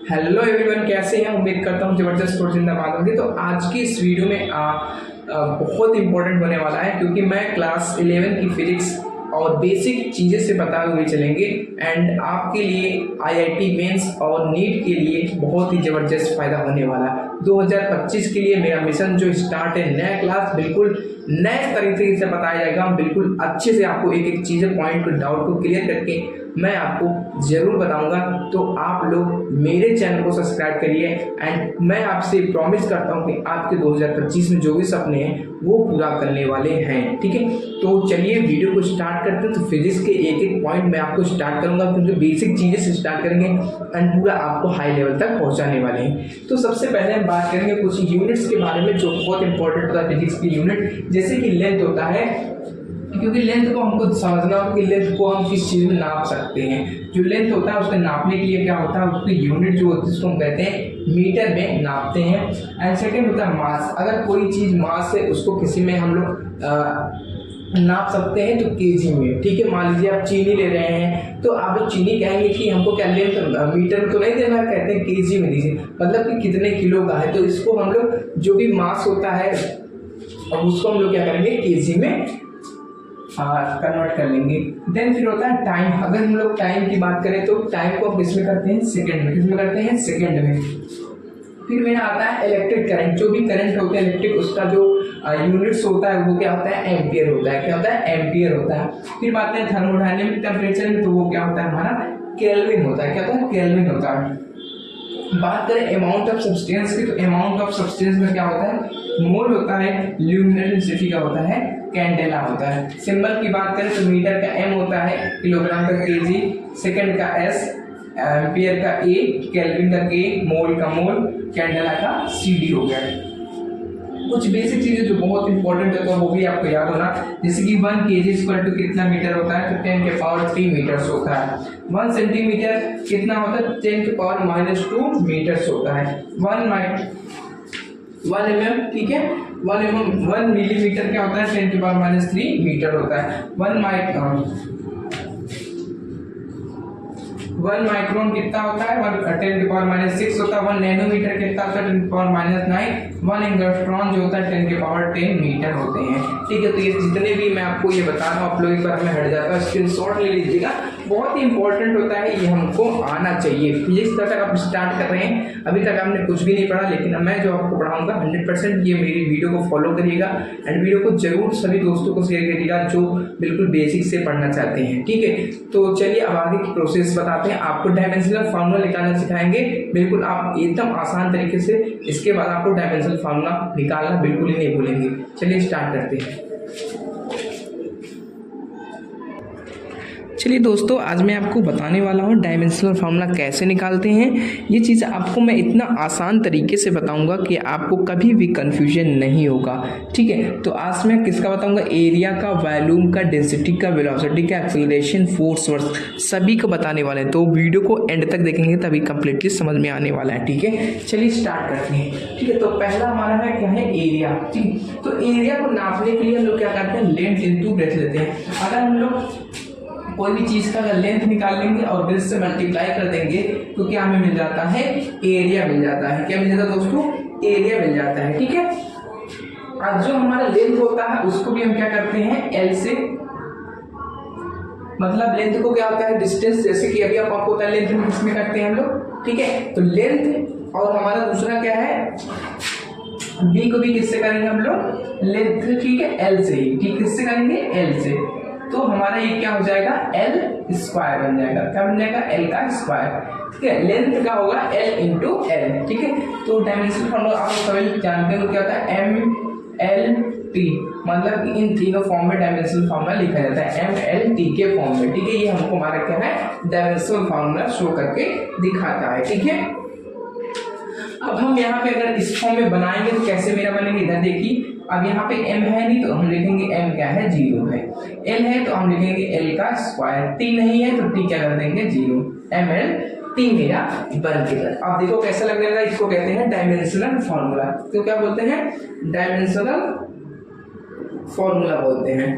Hello everyone, कैसे हैं? उम्मीद करता हूँ जबरदस्त और जिंदाबाद होंगे। तो आज की इस वीडियो में बहुत इंपॉर्टेंट होने वाला है, क्योंकि मैं क्लास 11 की फिजिक्स और बेसिक चीज़ें से बताए हुए चलेंगे एंड आपके लिए आईआईटी मेंस और नीट के लिए बहुत ही ज़बरदस्त फ़ायदा होने वाला है। 2025 के लिए मेरा मिशन जो स्टार्ट है, नया क्लास बिल्कुल नए तरीके से बताया जाएगा। बिल्कुल अच्छे से आपको एक एक चीज़ें पॉइंट को डाउट को क्लियर करके मैं आपको ज़रूर बताऊंगा। तो आप लोग मेरे चैनल को सब्सक्राइब करिए एंड मैं आपसे प्रॉमिस करता हूं कि आपके 2025 में जो भी सपने हैं वो पूरा करने वाले हैं। ठीक है, तो चलिए वीडियो को स्टार्ट करते हैं। तो फिजिक्स के एक एक पॉइंट मैं आपको स्टार्ट करूंगा, क्योंकि बेसिक चीज़ें से स्टार्ट करेंगे एंड पूरा आपको हाई लेवल तक पहुँचाने वाले हैं। तो सबसे पहले हम बात करेंगे कुछ यूनिट्स के बारे में जो बहुत इंपॉर्टेंट होता है फिजिक्स की यूनिट, जैसे कि लेंथ होता है, क्योंकि लेंथ को हमको समझना हो कि लेंथ को हम किस चीज़ में नाप सकते हैं। जो लेंथ होता है उसको नापने के लिए क्या होता है, उसकी यूनिट जो होती है उसको हम कहते हैं मीटर में नापते हैं। एंड सेकेंड होता है मास। अगर कोई चीज़ मास है उसको किसी में हम लोग नाप सकते हैं तो केजी में। ठीक है, मान लीजिए आप चीनी ले रहे हैं तो आप लोग चीनी कहेंगे कि हमको क्या लेंथ मीटर में तो नहीं देना, कहते हैं केजी में दीजिए, मतलब कि कितने किलो का है। तो इसको हम लोग जो भी मास होता है अब उसको हम लोग क्या करेंगे, केजी में कन्वर्ट कर लेंगे। देन फिर होता है टाइम। अगर हम लोग टाइम की बात करें तो टाइम को किस में करते हैं, सेकंड में। किस में करते हैं, सेकंड में। फिर मेरा आता है इलेक्ट्रिक करंट। जो भी करंट होता है इलेक्ट्रिक, उसका जो यूनिट्स होता है वो क्या होता है, एम्पियर होता है। क्या होता है, एम्पियर होता है। फिर बात करें थर्मोडायनेमिक टेम्परेचर में, तो वो क्या होता है हमारा, केल्विन होता है। क्या होता है, केल्विन होता है। बात करें अमाउंट ऑफ सब्सटेंस की, तो अमाउंट ऑफ सब्सटेंस में क्या होता है, मोल होता है। ल्यूमिनेसेंसिटी का होता है, कैंडेला होता है। सिंबल की बात करें तो मीटर का एम होता है, किलोग्राम का केजी, सेकंड का एस, एम्पियर का ए, केल्विन का के, मोल का मोल, कैंडेला का सीडी हो गया। कुछ बेसिक चीजें जो बहुत इंपॉर्टेंट है तो वो भी आपको याद होना, जैसे कि 1 kg इक्वल टू कितना मीटर होता है, तो 10 के पावर 3 मीटर्स होता है। 1 सेंटीमीटर कितना होता है, 10 के पावर -2 मीटर्स होता है। 1 mm, ठीक है, 1 मिलीमीटर क्या होता है, 10 के पावर -3 मीटर होता है। 1 माइक्रोन कितना होता है, 10 के पावर -6 होता है। 1 नैनोमीटर कितना होता है, 10 के पावर -9। 1 एंगस्ट्रॉन जो होता है 10 के पावर 10 मीटर होते हैं। ठीक है, तो ये जितने भी मैं आपको ये बता रहा हूँ, आप लोग एक बार में हट जाता है, स्क्रीनशॉट ले लीजिएगा। बहुत ही इंपॉर्टेंट होता है, ये हमको आना चाहिए। फिजिक्स अगर आप स्टार्ट कर रहे हैं, अभी तक आपने कुछ भी नहीं पढ़ा, लेकिन मैं जो आपको पढ़ाऊंगा 100% ये मेरी वीडियो को फॉलो करिएगा एंड वीडियो को जरूर सभी दोस्तों को शेयर करिएगा जो बिल्कुल बेसिक से पढ़ना चाहते हैं। ठीक है, तो चलिए अब आगे की प्रोसेस बताते हैं। आपको डायमेंशनल फार्मूला निकालना सिखाएंगे, बिल्कुल आप एकदम आसान तरीके से। इसके बाद आपको डायमेंशनल फार्मूला निकालना बिल्कुल ही नहीं भूलेंगे। चलिए स्टार्ट करते हैं। चलिए दोस्तों, आज मैं आपको बताने वाला हूँ डायमेंशनल फार्मूला कैसे निकालते हैं। ये चीज़ आपको मैं इतना आसान तरीके से बताऊंगा कि आपको कभी भी कंफ्यूजन नहीं होगा। ठीक है, तो आज मैं किसका बताऊंगा, एरिया का, वॉल्यूम का, डेंसिटी का, वेलोसिटी का, एक्सेलरेशन, फोर्स वर्क, सभी को बताने वाले हैं। तो वीडियो को एंड तक देखेंगे तभी कंप्लीटली समझ में आने वाला है। ठीक है, चलिए स्टार्ट करते हैं। ठीक है, तो पहला हमारा है क्या है, एरिया। ठीक है, तो एरिया को नापने के लिए हम लोग क्या करते हैं, लेंथ इंटू ब्रेथ लेते हैं। अगर हम लोग कोई भी चीज का अगर लेंथ निकाल लेंगे और ब्रेथ से मल्टीप्लाई कर देंगे तो क्या हमें मिल जाता है, एरिया मिल जाता है। क्या मिल जाता है दोस्तों, एरिया मिल जाता है। ठीक है, अब जो हमारा लेंथ होता है उसको भी हम क्या करते हैं, एल से, मतलब लेंथ को क्या होता है, डिस्टेंस। जैसे कि अभी आपको होता है लेंथ में किसमें करते हैं हम लोग। ठीक है, तो लेंथ और हमारा दूसरा क्या है, बी को भी किससे करेंगे हम लोग, लेंथ। ठीक है, एल से ही। ठीक, किससे करेंगे, एल से। तो हमारा ये क्या हो जाएगा, एल स्क्वायर बन जाएगा। क्या बन जाएगा, एल का स्क्वायर। ठीक है, लेंथ का होगा एल इंटू एल। ठीक है, तो डायमेंशनल फार्मूला आप सभी जानते हो क्या होता है, एम एल टी, मतलब कि इन तीनों फॉर्म में डायमेंशनल फार्मूला लिखा जाता है, एम एल टी के फॉर्म में। ठीक है, ये हमको हमारा क्या है, डायमेंशनल फार्मूला शो करके दिखाता है। ठीक है, अब हम यहाँ पे अगर इस फॉर्म में बनाएंगे तो कैसे मेरा बनेंगे, इधर देखिए। अब यहाँ पे m है नहीं तो हम लिखेंगे m क्या है, 0 है। l है तो हम लिखेंगे l का स्क्वायर। t नहीं है तो t क्या कर देंगे, 0। ml t मेरा बन गया। अब देखो कैसा लगेगा, इसको कहते हैं डायमेंशनल फार्मूला। तो क्या बोलते हैं, डायमेंशनल फॉर्मूला बोलते हैं।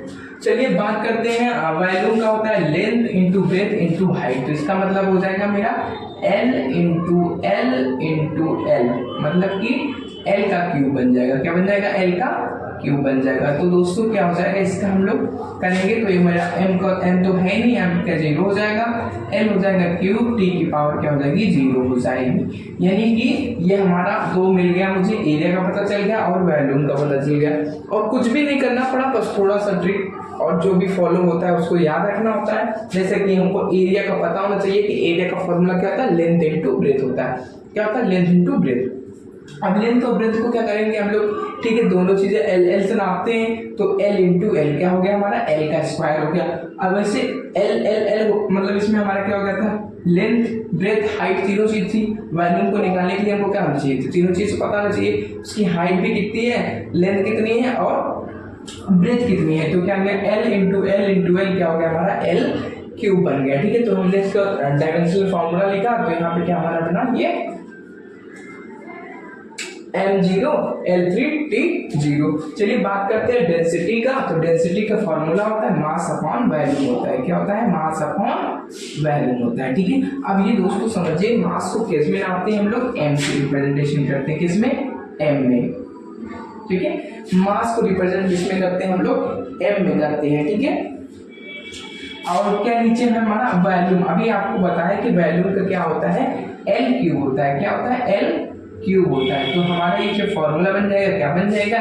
चलिए बात करते हैं वॉल्यूम का होता है length into breadth into height. तो इसका मतलब हो जाएगा मेरा L इंटू एल, मतलब कि L का क्यूब बन जाएगा। क्या बन जाएगा? L का क्यूब बन जाएगा। तो दोस्तों क्या हो जाएगा इसका हम लोग करेंगे तो ये मेरा m तो है नहीं, m का 0 हो जाएगा, l हो जाएगा क्यूब, t की पावर क्या हो जाएगी 0 हो जाएगी। यानी कि ये हमारा 2 मिल गया, मुझे एरिया का पता चल गया और वॉल्यूम का पता चल गया और कुछ भी नहीं करना पड़ा, बस थोड़ा सा ट्रिक और जो भी फॉलो होता है उसको याद रखना होता है। जैसे कि हमको एरिया का पता होना चाहिए कि एरिया का फॉर्मूला क्या होता है, लेंथ इंटू ब्रेथ होता है। क्या होता है? Length into breadth. अब लेंथ और ब्रेथ को क्या करेंगे हम लोग, ठीक है, दोनों चीजें एल से नापते हैं तो एल इंटू एल क्या हो गया हमारा, एल का स्क्वायर हो गया। अब वैसे एल मतलब इसमें हमारा क्या हो गया था, लेंथ ब्रेथ हाइट तीनों चीज थी। वॉल्यूम को निकालने के लिए हमको क्या होना चाहिए, तीनों चीज पता होना चाहिए, उसकी हाइट भी कितनी है, लेंथ कितनी है और ब्रेथ कितनी है। तो क्या हो गया, एल इंटू एल क्या हो गया हमारा, एल क्यूब बन गया। ठीक है, तो हमने इसका डायमेंशनल फॉर्मूला लिखा तो यहाँ पे क्या हमारा बना, ये m0 L3 T0। चलिए बात करते हैं डेंसिटी का। तो डेंसिटी का फॉर्मूला होता है मास अपॉन वॉल्यूम होता है। क्या होता है? मास अपॉन वॉल्यूम होता है। ठीक है, अब ये दोस्तों समझिए मास को किस में नापते हैं हम लोग, m से रिप्रेजेंटेशन करते हैं, किसमें, m में। ठीक है, मास को रिप्रेजेंट किसमें करते हैं हम लोग, m में करते हैं। ठीक है, और क्या नीचे है हमारा वॉल्यूम। अभी आपको बताया कि वॉल्यूम का क्या होता है, L क्यूब होता है। क्या होता है? L क्यूब होता है। तो हमारा ये जो फॉर्मूला बन जाएगा, क्या बन जाएगा,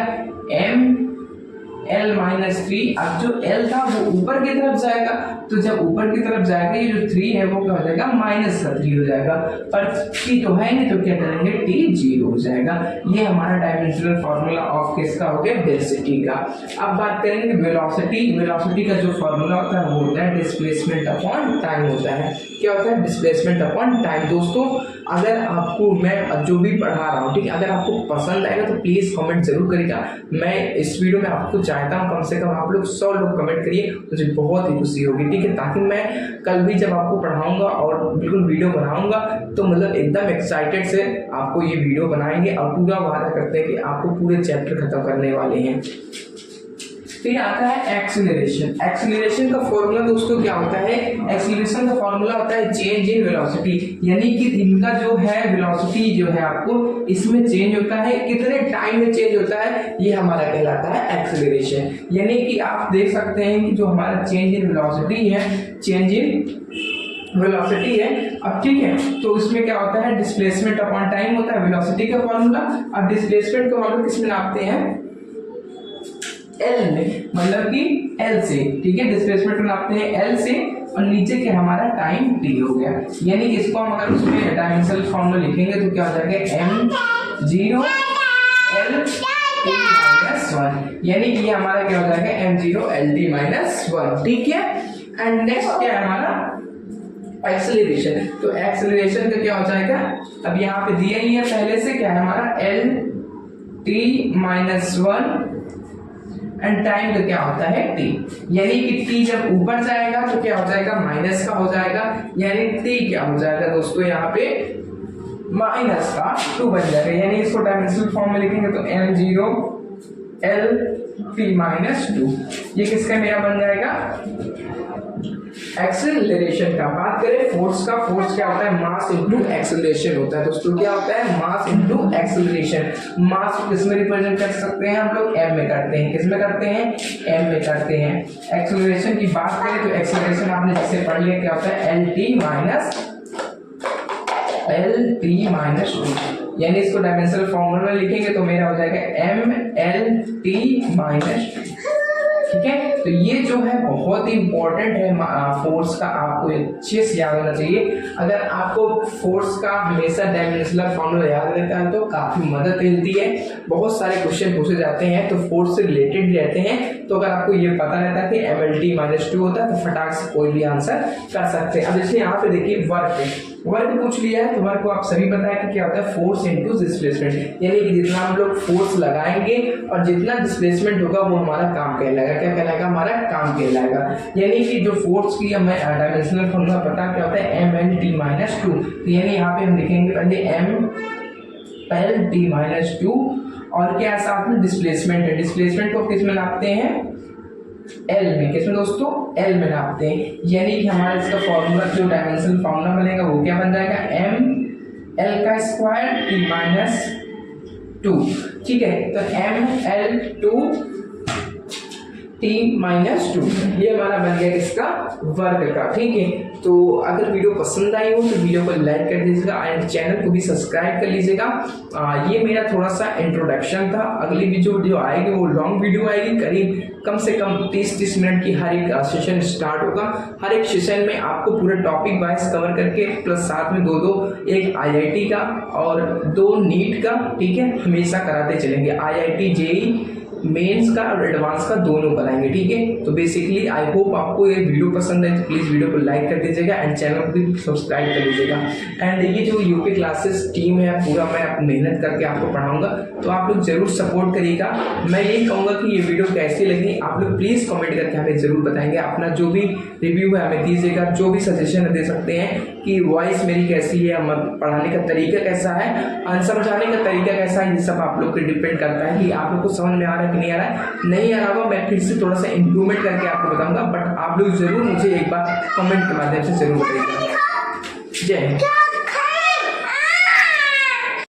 m(l-3). अब जो l था वो ऊपर की तरफ जाएगा, तो जब ऊपर की तरफ जाएगा ये जो 3 है वो क्या हो जाएगा, -3 हो जाएगा। पर t तो है नहीं तो क्या करेंगे, t 0 हो जाएगा। ये हमारा डायमेंशनल फॉर्मूला ऑफ किसका हो गया, डेंसिटी का। अब बात करेंगे वेलोसिटी। वेलोसिटी का जो फॉर्मूला होता है वो होता है डिस्प्लेसमेंट अपॉन टाइम होता है। क्या होता है, डिस्प्लेसमेंट अपॉन टाइम। दोस्तों अगर आपको मैं जो भी पढ़ा रहा हूँ, ठीक है, अगर आपको पसंद आएगा तो प्लीज कमेंट जरूर करिएगा। मैं इस वीडियो में आपको चाहता हूँ कम से कम आप लोग 100 लोग कमेंट करिए, मुझे बहुत ही खुशी होगी। ठीक है, ताकि मैं कल भी जब आपको पढ़ाऊंगा और बिल्कुल वीडियो बनाऊंगा तो मतलब एकदम एक्साइटेड से आपको ये वीडियो बनाएंगे और पूरा वादा करते हैं कि आपको पूरे चैप्टर खत्म करने वाले हैं। फिर आता है एक्सीलरेशन। एक्सीलरेशन का फॉर्मूला दोस्तों क्या होता है, एक्सीलरेशन का फॉर्मूला होता है चेंज इन वेलोसिटी। यानी कि इनका जो है वेलोसिटी जो है आपको इसमें चेंज होता है, कितने टाइम में चेंज होता है, ये हमारा कहलाता है एक्सीलरेशन। यानी कि आप देख सकते हैं कि जो हमारा चेंज इन वेलोसिटी है, चेंज इन वेलोसिटी है। अब ठीक है, तो इसमें क्या होता है, डिस्प्लेसमेंट अपॉन टाइम होता है वेलोसिटी का फॉर्मूला। अब डिस्प्लेसमेंट को हम लोग किसमें नापते हैं, L में, मतलब कि L से। ठीक है, डिस्प्लेसमेंट को नापते हैं L से और नीचे के हमारा टाइम t हो गया। यानी कि इसको हम अगर उसमें डायमेंशनल फॉर्मूला लिखेंगे तो क्या हो जाएगा, m0 L(t-1). यानी कि ये हमारा क्या हो जाएगा, m0 L(t-1). ठीक है, एंड नेक्स्ट क्या है हमारा एक्सेलरेशन। तो एक्सेलरेशन का क्या हो जाएगा, अब यहाँ पे दिया ही है पहले से, क्या है हमारा L(t-1) एंड टाइम का क्या होता है t। यानी कि t जब ऊपर जाएगा तो क्या हो जाएगा, माइनस का हो जाएगा। यानी t क्या हो जाएगा दोस्तों, यहाँ पे माइनस का 2 बन जाएगा। यानी इसको डायमेंशनल फॉर्म में लिखेंगे तो m0 L(t-2). ये किसका मेरा बन जाएगा, एक्सेलरेशन का। बात करें फोर्स का, फोर्स क्या होता है, मास इनटू एक्सेलरेशन होता है। दोस्तों क्या होता है, मास इनटू एक्सेलरेशन। मास को किसमें रिप्रेजेंट कर सकते हैं हम लोग, m में करते हैं। किसमें करते हैं, m में करते हैं। एक्सेलरेशन की बात करें तो एक्सेलरेशन आपने जैसे पढ़ लिया, क्या होता है, L(t-2). यानी इसको डायमेंशनल फॉर्मूला में लिखेंगे तो मेरा हो जाएगा mL(t-2). ठीक है, तो ये जो है बहुत ही इंपॉर्टेंट है फोर्स का, आपको अच्छे से याद होना चाहिए। अगर आपको फोर्स का हमेशा डायमेंशनल फॉर्मूला याद रहता है तो काफी मदद मिलती है। बहुत सारे क्वेश्चन पूछे जाते हैं तो फोर्स से रिलेटेड रहते हैं, तो अगर आपको ये पता रहता है कि mL(t-2) होता है तो फटाक से कोई भी आंसर कर सकते हैं। अब इसलिए यहाँ पे देखिए वर्क पूछ लिया है, तो वर्क को आप सभी पता है कि क्या होता है, फोर्स इनटू डिस्प्लेसमेंट। यानी कि जितना हम लोग फोर्स लगाएंगे और जितना डिस्प्लेसमेंट होगा वो हमारा काम कहलाएगा। क्या कहलाएगा, हमारा काम कहलाएगा। यानी कि जो फोर्स की हमें डायमेंशनल फॉर्मूला पता क्या होता है, mL(t-2). तो यानी यहाँ पे हम लिखेंगे पहले mL(t-2) और क्या है साथ में डिस्प्लेसमेंट है। डिस्प्लेसमेंट को किस में नापते हैं, एल में। किसमें दोस्तों, एल में नापते हैं। यानी कि हमारा इसका फॉर्मूला जो डायमेंशनल फॉर्मूला बनेगा वो क्या बन जाएगा, एम एल का स्क्वायर टी माइनस 2। ठीक है, तो एम एल 2 टी माइनस 2 ये हमारा बन गया किसका, वर्ग का। ठीक है, तो अगर वीडियो पसंद आई हो तो वीडियो को लाइक कर दीजिएगा एंड चैनल को भी सब्सक्राइब कर लीजिएगा। ये मेरा थोड़ा सा इंट्रोडक्शन था। अगली वीडियो आएगी वो लॉन्ग वीडियो आएगी, करीब कम से कम 30 मिनट की हर एक सेशन स्टार्ट होगा। हर एक सेशन में आपको पूरा टॉपिक वाइज कवर करके प्लस साथ में दो एक IIT का और 2 नीट का, ठीक है, हमेशा कराते चलेंगे। IIT JEE मेंस का और एडवांस का दोनों कराएंगे। ठीक है, तो बेसिकली आई होप आपको ये वीडियो पसंद है तो प्लीज वीडियो को लाइक कर दीजिएगा एंड चैनल को भी सब्सक्राइब कर लीजिएगा। एंड ये जो यूपी क्लासेस टीम है पूरा मैं मेहनत करके आपको पढ़ाऊंगा, तो आप लोग जरूर सपोर्ट करिएगा। मैं यही कहूंगा कि ये वीडियो कैसी लगी आप लोग प्लीज कमेंट करके हमें जरूर बताएंगे। अपना जो भी रिव्यू है हमें दीजिएगा, जो भी सजेशन दे सकते हैं कि वॉइस मेरी कैसी है, पढ़ाने का तरीका कैसा है, समझाने का तरीका कैसा है, ये सब आप लोग पे डिपेंड करता है कि आप लोग को समझ में आ रहा है कि नहीं आ रहा है। नहीं आ रहा होगा मैं फिर से थोड़ा सा इंप्रूवमेंट करके आपको बताऊंगा, बट आप लोग जरूर मुझे एक बार कमेंट के माध्यम से जरूर बताइएगा। जय हिंद।